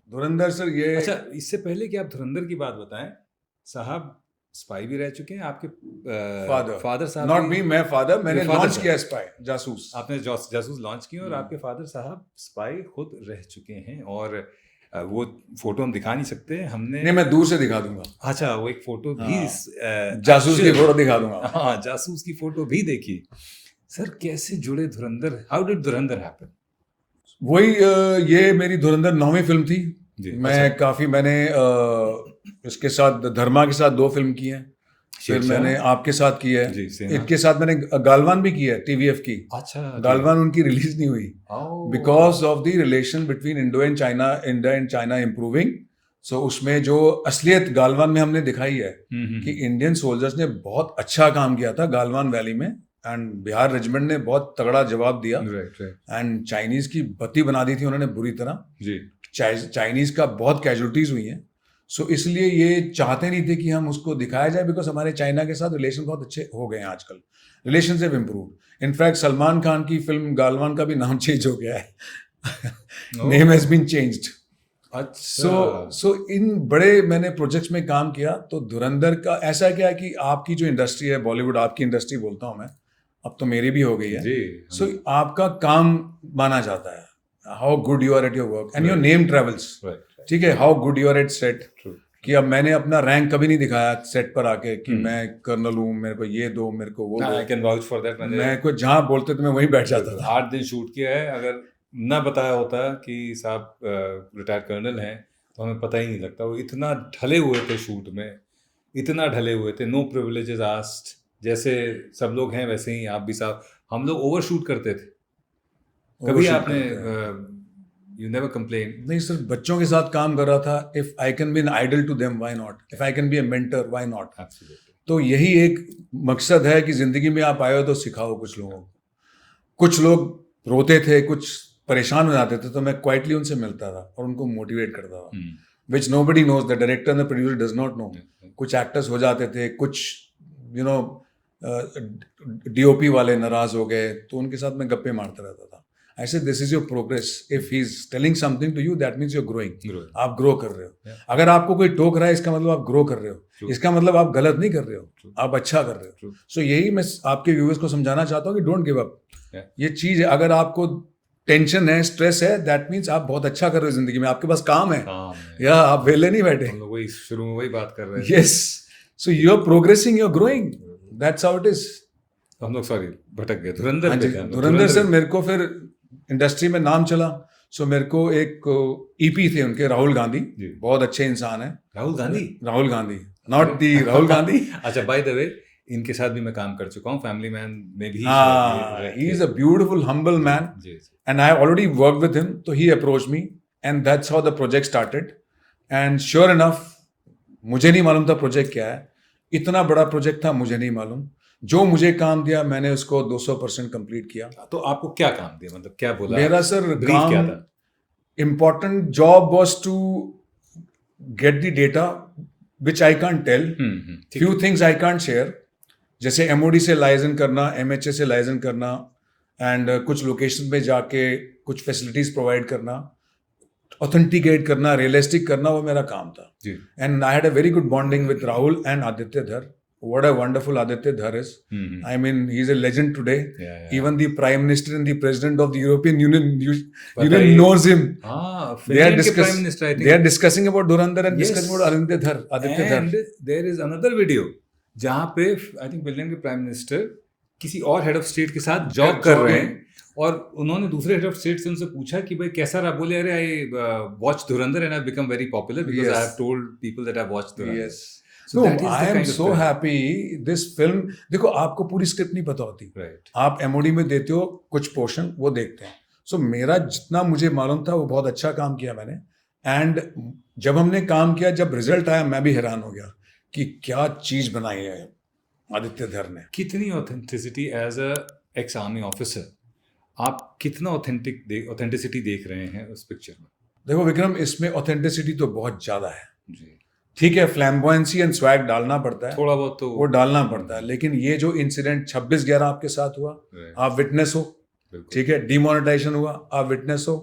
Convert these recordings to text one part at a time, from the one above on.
धुरंधर sir ये अच्छा, इससे पहले कि आप धुरंधर की बात बताएं, साहब स्पाई भी रह चुके हैं आपके फादर साहब नॉट भी। मी, मैं फादर, मैंने father लॉन्च साहब। किया स्पाई, जासूस। आपने जासूस लॉन्च किया और आपके फादर साहब स्पाई खुद रह चुके हैं। और वो फोटो हम दिखा नहीं सकते हमने। नहीं, मैं दूर से दिखा दूंगा। अच्छा, वो एक फोटो भी जासूस की फोटो दिखा दूंगा। हाँ, जासूस की फोटो भी देखी। सर कैसे जुड़े धुरंधर? How did Dhurandhar happen? वही ये मेरी धुरंधर 9वीं फिल्म थी। मैं अच्छा। काफी मैंने इसके साथ धर्मा के साथ 2 फिल्म की हैं। फिर मैंने आपके साथ की है। इनके साथ मैंने गालवान भी की है, टीवीएफ की। अच्छा। गालवान उनकी रिलीज नहीं हुई because of the relation between India and China improving. So उसमें जो असलियत गालवान में हमने दिखाई है कि इंडियन सोल्जर्स ने बहुत अच्छा काम किया था गालवान वैली में, एंड बिहार रेजिमेंट ने बहुत तगड़ा जवाब दिया। एंड चाइनीज की बत्ती बना दी थी उन्होंने बुरी तरह। चाइनीज का बहुत कैजुअलिटीज हुई हैं। सो इसलिए ये चाहते नहीं थे कि हम उसको दिखाया जाए, बिकॉज हमारे चाइना के साथ रिलेशन बहुत अच्छे हो गए हैं आजकल। Relations have improved. In fact Salman Khan की फिल्म गालवान का भी नाम चेंज हो गया है। Name has been changed. So इन बड़े मैंने प्रोजेक्ट्स में काम किया। तो धुरंधर का ऐसा क्या है कि आपकी जो इंडस्ट्री है बॉलीवुड, आपकी इंडस्ट्री बोलता हूँ मैं, अब तो मेरी भी हो गई है। सो आपका काम माना जाता है, how good you are at your work and your name travels. ठीक है, how good you are at set. कि अब मैंने अपना रैंक कभी नहीं दिखाया सेट पर आके कि मैं कर्नल हूँ, मेरे को ये दो, मेरे को वो दो। I can vouch for that. मैं को जहाँ बोलते तो मैं वहीं बैठ जाता था। 8 दिन शूट किया है। अगर ना बताया होता कि साहब रिटायर्ड कर्नल हैं तो हमें पता ही नहीं लगता। वो इतना ढले हुए थे शूट में, इतना ढले हुए थे। नो प्रिविलेजेस आस्क्ड, जैसे सब लोग हैं वैसे ही आप भी साहब। हम लोग ओवर शूट करते थे। कभी आपने You never complain? नहीं सर, बच्चों के साथ काम कर रहा था। If I can be an idol to them, why not? If I can be a mentor, why not? Absolutely. तो यही एक मकसद है कि जिंदगी में आप आए हो तो सिखाओ कुछ लोगों को। कुछ लोग रोते थे, कुछ परेशान हो जाते थे, तो मैं क्वाइटली उनसे मिलता था और उनको मोटिवेट करता था, which nobody knows, the director and the producer does not know. कुछ एक्टर्स हो जाते थे, कुछ डीओपी वाले नाराज हो गए, तो उनके साथ मैं गप्पे मारता रहता था। I said, this is your progress. If he's telling something to you, that means you're growing. आप ग्रो कर रहे हो। अगर आपको कोई टोक रहा है, इसका मतलब आप ग्रो कर रहे हो। इसका मतलब आप गलत नहीं कर रहे हो, आप अच्छा कर रहे हो। सो यही मैं आपके व्यूअर्स को समझाना चाहता हूँ कि डोंट गिव अप। ये चीज, अगर आपको टेंशन है, स्ट्रेस है, दैट मीन्स आप बहुत अच्छा कर रहे हो जिंदगी में, आपके पास काम है। या आप वेले नहीं बैठे। हम लोग वही शुरू में वही बात कर रहे हैं। Yes, so you are progressing, you are growing, that's how it is. हम लोग सॉरी भटक गए। धुरंधर सर मेरे को फिर इंडस्ट्री में नाम चला। सो मेरे को एक ईपी थे उनके, राहुल गांधी, बहुत अच्छे इंसान है। Rahul Gandhi, not the Rahul Gandhi. अच्छा, बाय द वे इनके साथ भी मैं काम कर चुका हूँ, फैमिली मैन में भी। He is a beautiful humble man and I already work with him. तो he approach me and that's how the project started. And sure enough, मुझे नहीं मालूम था प्रोजेक्ट क्या है, इतना बड़ा प्रोजेक्ट था, मुझे नहीं मालूम। जो मुझे काम दिया मैंने उसको 200% कंप्लीट किया। तो आपको क्या काम दिया, मतलब क्या बोला? मेरा सर काम क्या था? Important job was to get the data which I can't tell, few things I can't share, जैसे एमओडी से लाइजन करना, एमएचए से लाइजन करना, एंड कुछ लोकेशन पे जाके कुछ फैसिलिटीज प्रोवाइड करना, ऑथेंटिकेट करना, रियलिस्टिक करना, वो मेरा काम था। And I had a very good bonding with Rahul and Aditya Dhar. What a wonderful Aditya Dhar is. I mean, he's a legend today. Even the Prime Minister and the President of the European Union knows him. They are discussing about Dhurandhar and discussing about Aditya Dhar. And there is another video जहाँ पे I think Finland के Prime Minister किसी और head of state के साथ job कर रहे हैं, और उन्होंने दूसरे head of state से उनसे पूछा कि भाई कैसा रहा? बोले अरे I watched Dhurandhar and I've become very popular because I have told people that I've watched Dhurandar. Yes. So no, I am so happy this film. देखो, आपको पूरी स्क्रिप्ट नहीं पता होती, आप एमओडी में देते हो कुछ पोर्शन, वो देखते हैं। सो मेरा जितना मुझे मालूम था वो बहुत अच्छा काम किया मैंने। एंड जब हमने काम किया, जब रिजल्ट आया, मैं भी हैरान हो गया कि क्या चीज बनाई है आदित्य धर ने। कितनी authenticity as a ex army officer, आप कितना ऑथेंटिसिटी देख रहे हैं उस पिक्चर में? देखो विक्रम, इसमें ऑथेंटिसिटी तो बहुत ज्यादा है जी। ठीक है, फ्लैम्बॉयंसी एंड स्वैग डालना पड़ता है, थोड़ा बहुत तो वो डालना पड़ता है, लेकिन ये जो इंसिडेंट 26/11 आपके साथ हुआ, आप विटनेस हो। ठीक है, डिमोनेटाइजेशन हुआ, आप विटनेस हो।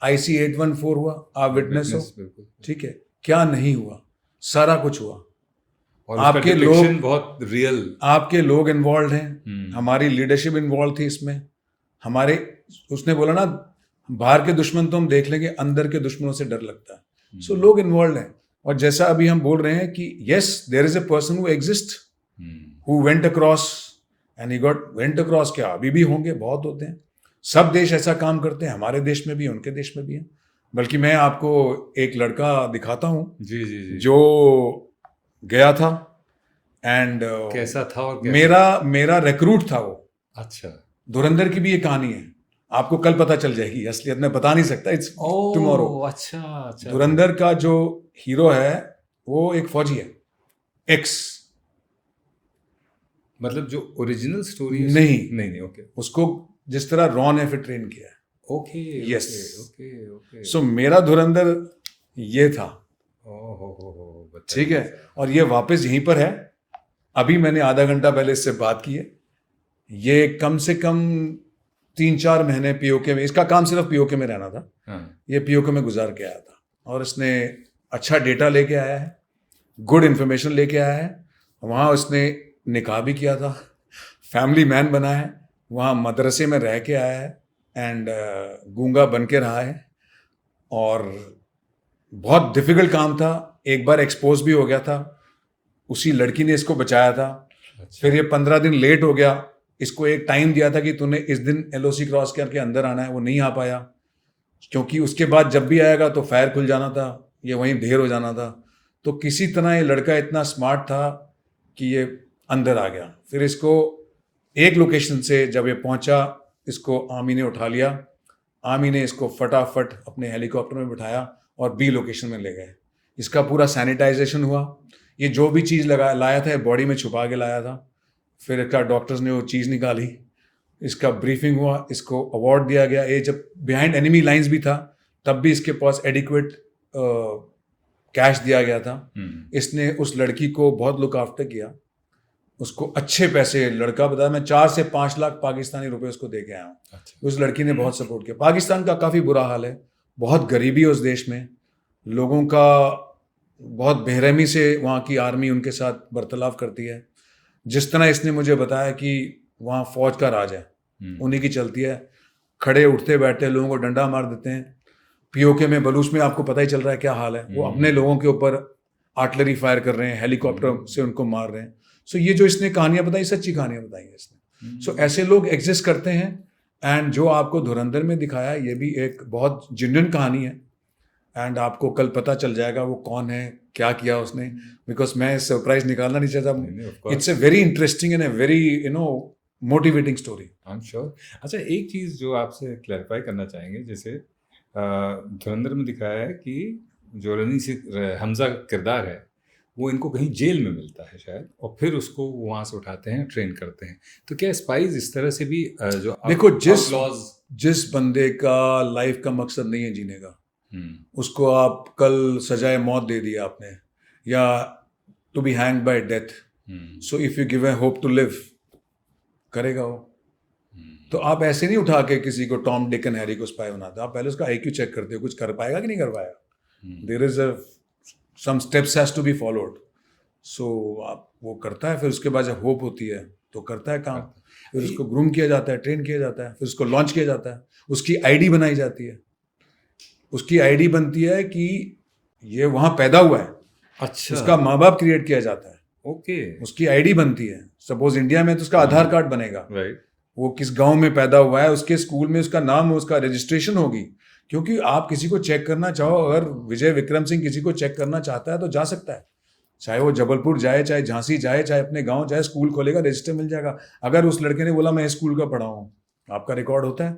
IC-814 हुआ, आप विटनेस हो, बिल्कुल। ठीक है, क्या नहीं हुआ, सारा कुछ हुआ। और आपके आपके लोग- लोग बहुत रियल, आपके लोग इन्वॉल्व हैं, हमारी लीडरशिप इन्वॉल्व थी इसमें, हमारे, उसने बोला ना, बाहर के दुश्मन तो हम देख लेंगे, अंदर के दुश्मनों से डर लगता है। सो लोग इन्वॉल्व हैं, और जैसा अभी हम बोल रहे हैं कि yes there is a person who exist, who went across and he got went across, क्या अभी भी होंगे, बहुत होते हैं, सब देश ऐसा काम करते हैं, हमारे देश में भी, उनके देश में भी है। बल्कि मैं आपको एक लड़का दिखाता हूँ जी जी जी, जो गया था, एंड कैसा था और कैसा? मेरा रिक्रूट था वो। अच्छा, धुरंधर की भी ये कहानी है, आपको कल पता चल जाएगी, असलियत मैं बता नहीं सकता, इट्स टुमारो। अच्छा अच्छा। धुरंधर का जो हीरो है वो एक फौजी है, एक्स, मतलब जो ओरिजिनल स्टोरी नहीं। नहीं, ओके उसको जिस तरह रॉन ने फिर ट्रेन किया है। Okay Yes. Okay okay. So मेरा धुरंधर ये था, हो, ठीक है, और ये वापस यहीं पर है। अभी मैंने आधा घंटा पहले इससे बात की है। ये कम से कम 3-4 महीने पीओके में, इसका काम सिर्फ पीओके में रहना था, हाँ, ये पीओके में गुजार के आया था, और इसने अच्छा डेटा लेके आया है, गुड इन्फॉर्मेशन लेके आया है। वहाँ उसने निकाह भी किया था, फैमिली मैन बना है, वहाँ मदरसे में रह के आया है, एंड गूंगा बन के रहा है, और बहुत डिफिकल्ट काम था। एक बार एक्सपोज भी हो गया था, उसी लड़की ने इसको बचाया था। अच्छा। फिर ये 15 दिन लेट हो गया, इसको एक टाइम दिया था कि तूने इस दिन LOC क्रॉस करके अंदर आना है, वो नहीं आ पाया, क्योंकि उसके बाद जब भी आएगा तो फायर खुल जाना था, ये वहीं ढेर हो जाना था। तो किसी तरह ये लड़का इतना स्मार्ट था कि ये अंदर आ गया। फिर इसको एक लोकेशन से जब ये पहुंचा, इसको आर्मी ने उठा लिया, आर्मी ने इसको फटाफट अपने हेलीकॉप्टर में बिठाया और B लोकेशन में ले गए। इसका पूरा सैनिटाइजेशन हुआ, ये जो भी चीज़ लाया था बॉडी में छुपा के लाया था। फिर इसका डॉक्टर्स ने वो चीज़ निकाली, इसका ब्रीफिंग हुआ, इसको अवार्ड दिया गया। ये जब बिहाइंड एनिमी लाइंस भी था तब भी इसके पास एडिक्वेट कैश दिया गया था। इसने उस लड़की को बहुत लुक आफ्टर किया, उसको अच्छे पैसे, लड़का बताया मैं 4 से 5 लाख पाकिस्तानी रुपए उसको दे के आया हूँ। अच्छा। उस लड़की ने बहुत सपोर्ट किया। पाकिस्तान का काफ़ी बुरा हाल है, बहुत गरीबी है उस देश में, लोगों का बहुत बेरहमी से वहाँ की आर्मी उनके साथ बर्तालाव करती है। जिस तरह इसने मुझे बताया कि वहाँ फौज का राज है, उन्हीं की चलती है, खड़े उठते बैठते लोगों को डंडा मार देते हैं। पीओके में, बलूच में आपको पता ही चल रहा है क्या हाल है, वो अपने लोगों के ऊपर आर्टिलरी फायर कर रहे हैं, हेलीकॉप्टर से उनको मार रहे हैं। सो ये जो इसने कहानियां बताई, सच्ची कहानियां बताई हैं इसने। सो ऐसे लोग एग्जिस्ट करते हैं, एंड जो आपको धुरंधर में दिखाया ये भी एक बहुत जेन्युइन कहानी है, एंड आपको कल पता चल जाएगा वो कौन है, क्या किया उसने, बिकॉज मैं सरप्राइज निकालना नहीं चाहता। It's a very interesting and a very motivating story. I am sure. अच्छा, एक चीज़ जो आपसे क्लैरिफाई करना चाहेंगे, जैसे धुरंधर में दिखाया है कि जो रनी सिंह हमजा किरदार है वो इनको कहीं जेल में मिलता है शायद, और फिर उसको वहाँ से उठाते हैं, ट्रेन करते हैं। तो क्या स्पाइस इस तरह से भी जो देखो, जिस बंदे का लाइफ का मकसद नहीं है जीने का, उसको आप कल सजाए मौत दे दिया आपने, या to be hang by death, so if you give a hope to live, करेगा वो। तो आप ऐसे नहीं उठा के किसी को टॉम डिक एंड हैरी को स्पाई बनाते, आप पहले उसका IQ चेक करते हो, कुछ कर पाएगा कि नहीं कर पाएगा। There is some steps has to be followed. So आप वो करता है, फिर उसके बाद जब होप होती है तो करता है काम, फिर उसको ग्रूम किया जाता है, ट्रेन किया जाता है, फिर उसको लॉन्च किया जाता है, उसकी ID बनाई जाती है। उसकी ID बनती है कि ये वहाँ पैदा हुआ है, अच्छा, उसका माँ बाप क्रिएट किया जाता है, ओके, उसकी ID बनती है। सपोज इंडिया में तो उसका आधार कार्ड बनेगा, राइट, वो किस गांव में पैदा हुआ है, उसके स्कूल में उसका नाम, उसका रजिस्ट्रेशन होगी। क्योंकि आप किसी को चेक करना चाहो, अगर विजय विक्रम सिंह किसी को चेक करना चाहता है तो जा सकता है, चाहे वो जबलपुर जाए, चाहे झांसी जाए, चाहे अपने गांव जाए, स्कूल खोलेगा, रजिस्टर मिल जाएगा। अगर उस लड़के ने बोला मैं स्कूल का पढ़ा हूँ, आपका रिकॉर्ड होता है?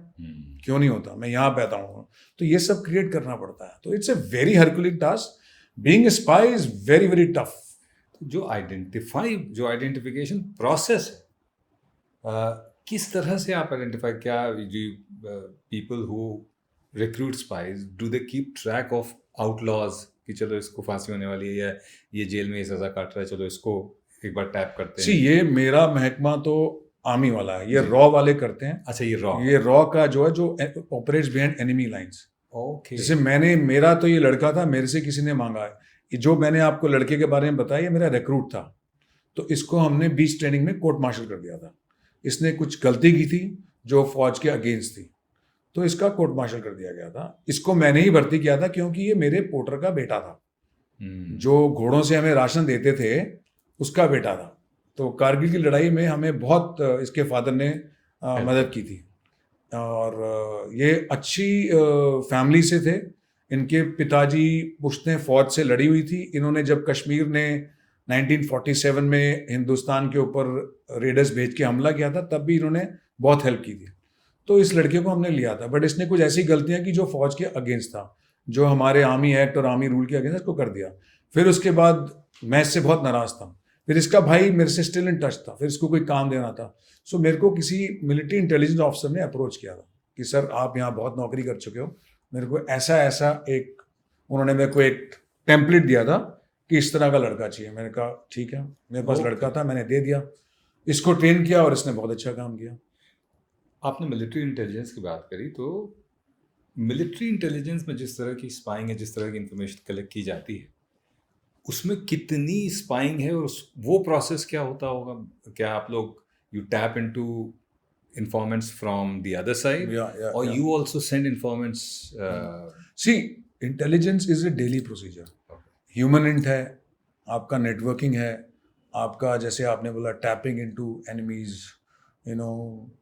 क्यों नहीं होता? मैं यहाँ पैदा हूँ। तो ये सब क्रिएट करना पड़ता है। तो it's a very herculean task. Being a spy is very very tough. जो आइडेंटिफिकेशन प्रोसेस है, किस तरह से आप आइडेंटिफाई, क्या people who recruit spies, do they keep track of outlaws कि चलो इसको फांसी होने वाली है, या ये जेल में सजा काट रहा है, चलो इसको एक बार टैप करते हैं? ये मेरा महकमा तो आर्मी वाला है, ये रॉ वाले करते हैं। अच्छा, ये रॉ का जो है, जो operates behind enemy lines. Okay. जैसे मेरा तो ये लड़का था, मेरे से किसी ने मांगा है। ये जो मैंने आपको लड़के के बारे में बताया, ये मेरा रिक्रूट था। तो इसको हमने बीच ट्रेनिंग में कोर्ट मार्शल कर दिया था। इसने कुछ गलती की थी जो फौज के अगेंस्ट थी, तो इसका कोर्ट मार्शल कर दिया गया था। इसको मैंने ही भर्ती किया था क्योंकि ये मेरे पोर्टर का बेटा था। जो घोड़ों से हमें राशन देते थे उसका बेटा था। तो कारगिल की लड़ाई में हमें बहुत इसके फादर ने मदद की थी। और ये अच्छी फैमिली से थे। इनके पिताजी पुश्तैन फौज से लड़ी हुई थी। इन्होंने जब कश्मीर ने 1947 में हिंदुस्तान के ऊपर रेडर्स भेज के हमला किया था, तब भी इन्होंने बहुत हेल्प की थी। तो इस लड़के को हमने लिया था, बट इसने कुछ ऐसी गलतियां की जो फौज के अगेंस्ट था, जो हमारे आर्मी एक्ट और आर्मी रूल के अगेंस्ट इसको कर दिया। फिर उसके बाद मैं इससे बहुत नाराज था। फिर इसका भाई मेरे से स्टिल इन टच था, फिर इसको कोई काम देना था। सो मेरे को किसी मिलिट्री इंटेलिजेंस ऑफिसर ने अप्रोच किया था कि सर आप यहाँ बहुत नौकरी कर चुके हो, मेरे को ऐसा ऐसा एक, उन्होंने मेरे को एक टेम्पलेट दिया था कि इस तरह का लड़का चाहिए। मैंने कहा ठीक है, मेरे पास लड़का था, मैंने दे दिया, इसको ट्रेन किया और इसने बहुत अच्छा काम किया। आपने मिलिट्री इंटेलिजेंस की बात करी, तो मिलिट्री इंटेलिजेंस में जिस तरह की स्पाइंग है, जिस तरह की इंफॉर्मेशन कलेक्ट की जाती है, उसमें कितनी स्पाइंग है और वो प्रोसेस क्या होता होगा? क्या आप लोग you tap into informants from the other side, or you also send informants? See, intelligence is a daily procedure. Human int है, आपका नेटवर्किंग है, आपका जैसे आपने बोला टैपिंग इनटू एनिमीज,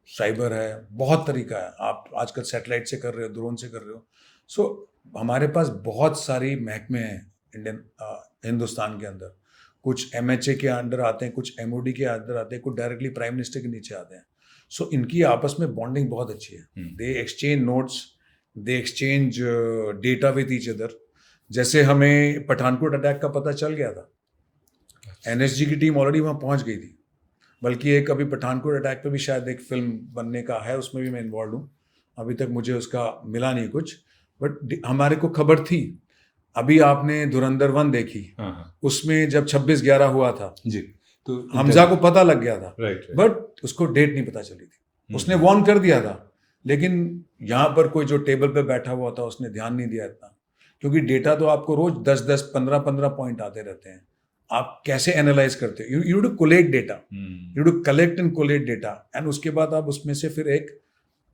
साइबर है, बहुत तरीका है। आप आजकल सैटेलाइट से कर रहे हो, ड्रोन से कर रहे हो। सो हमारे पास बहुत सारी महकमे हैं हिंदुस्तान के अंदर। कुछ MHA के अंडर आते हैं, कुछ MOD के अंदर आते हैं, कुछ डायरेक्टली प्राइम मिनिस्टर के नीचे आते हैं। सो इनकी आपस में बॉन्डिंग बहुत अच्छी है। दे exchange notes, they exchange data with each other. जैसे हमें पठानकोट अटैक का पता चल गया था, NSG की टीम ऑलरेडी वहाँ पहुँच गई थी। बल्कि एक अभी पठानकोट अटैक पे भी शायद एक फिल्म बनने का है, उसमें भी मैं इन्वॉल्व हूँ। अभी तक मुझे उसका मिला नहीं कुछ, बट हमारे को खबर थी। अभी आपने धुरंधर 1 देखी, उसमें जब 26/11 हुआ था जी, तो हमजा को पता लग गया था, बट उसको डेट नहीं पता चली थी। उसने वार्न कर दिया था, लेकिन यहाँ पर कोई जो टेबल पे बैठा हुआ था उसने ध्यान नहीं दिया इतना, क्योंकि डेटा तो आपको रोज 10-10, 15-15 पॉइंट आते रहते हैं। आप कैसे एनालाइज करते हो? You do collect data, you do collect and collect data, and उसके बाद आप उसमें से फिर एक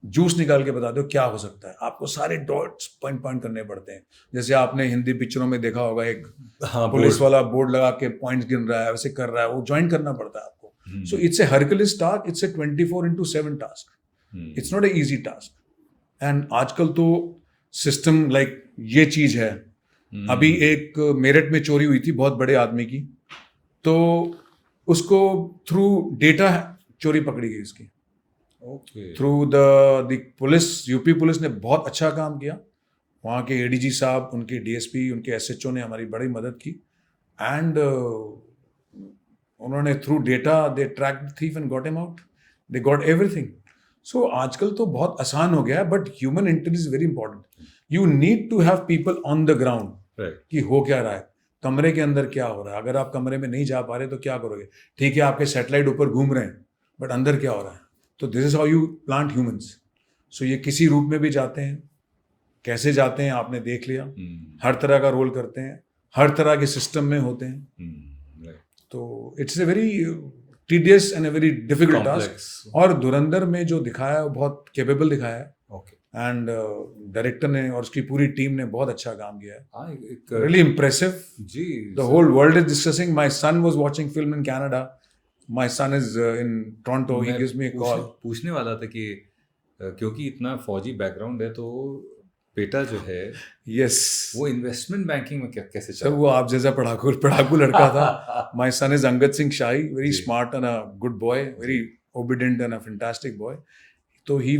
जूस निकाल के बता दो क्या हो सकता है। आपको सारे डॉट्स पॉइंट करने पड़ते हैं। जैसे आपने हिंदी पिक्चरों में देखा होगा, एक पुलिस वाला बोर्ड लगा के पॉइंट्स गिन रहा है, वैसे कर रहा है, वो ज्वाइन करना पड़ता है आपको। So it's a Hercules task, it's a 24/7 task, it's not a easy task. And आजकल तो सिस्टम लाइक ये चीज है। अभी एक मेरठ में चोरी हुई थी बहुत बड़े आदमी की, तो उसको थ्रू डेटा चोरी पकड़ी गई उसकी। Through the police, UP police ने बहुत अच्छा काम किया। वहाँ के ADG साहब, उनके DSP, उनके SHO ने हमारी बड़ी मदद की। एंड उन्होंने through data they track the thief and got him out, they got everything. So आजकल तो बहुत आसान हो गया है, but human intelligence is very important. You need to have people on the ground कि हो क्या रहा है, कमरे के अंदर क्या हो रहा है। अगर आप कमरे में नहीं जा पा रहे तो क्या करोगे? ठीक है, आपके सैटेलाइट ऊपर घूम रहे हैं, बट अंदर क्या हो रहा है? तो this is how you plant humans. So ये किसी रूप में भी जाते हैं, कैसे जाते हैं आपने देख लिया। हर तरह का रोल करते हैं, हर तरह के सिस्टम में होते हैं। तो it's a very tedious and a very difficult task. और धुरंधर में जो दिखाया है वो बहुत कैपेबल दिखाया है। एंड डायरेक्टर ने और उसकी पूरी टीम ने बहुत अच्छा काम किया है। रियली इम्प्रेसिव जी। The whole world is discussing. My son was watching film in Canada, my son is in Toronto, he gives me a call. पूछने वाला था कि क्योंकि इतना फौजी बैकग्राउंड है, तो बेटा जो है यस, वो इन्वेस्टमेंट बैंकिंग में कैसे चला? वो आप जैसा पढ़ाकू लड़का था। My son is Angad Singh shahi, very smart and a good boy, very obedient and a fantastic boy. तो he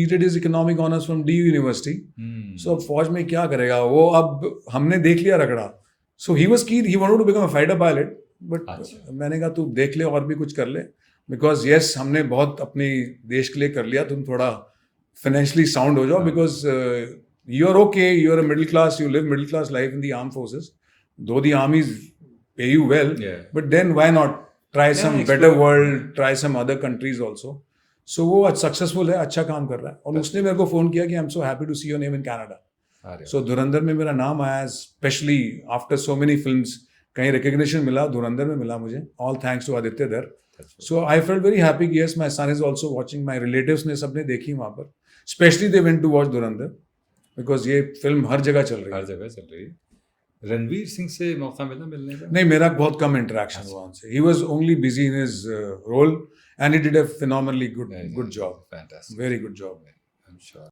did his economic honors from DU University. So अब फौज में क्या करेगा वो? अब हमने देख लिया रगड़ा। So he was keen, he wanted to become a fighter pilot, but मैंने कहा तू देख ले और भी कुछ कर ले, because yes हमने बहुत अपने देश के लिए कर लिया, तुम थोड़ा financially sound हो जाओ, because you are okay, you are a middle class, you live middle class life in the armed forces, though the armies pay you well, but then why not try some better world, try some other countries also. सो वो आज successful है, अच्छा काम कर रहा है। और उसने मेरे को फ़ोन किया कि I am so happy to see your name in Canada. अरे सो धुरंधर में मेरा नाम आया, specially after so many films, कहीं रिकग्निशन मिला, धुरंधर में मिला मुझे, all thanks to Aditya Dhar. So I felt very happy कि yes my son is also watching, my relatives ने सबने देखी वहाँ पर, specially they went to watch Dhurandhar because ये फिल्म हर जगह चल रही है. हर जगह चल रही है. रणवीर सिंह से मौका मिला मिलने का? नहीं, मेरा बहुत कम इंटरेक्शन हुआ उनसे. He was only busy in his role and he did a phenomenally good job. Fantastic. Very good job. I am sure.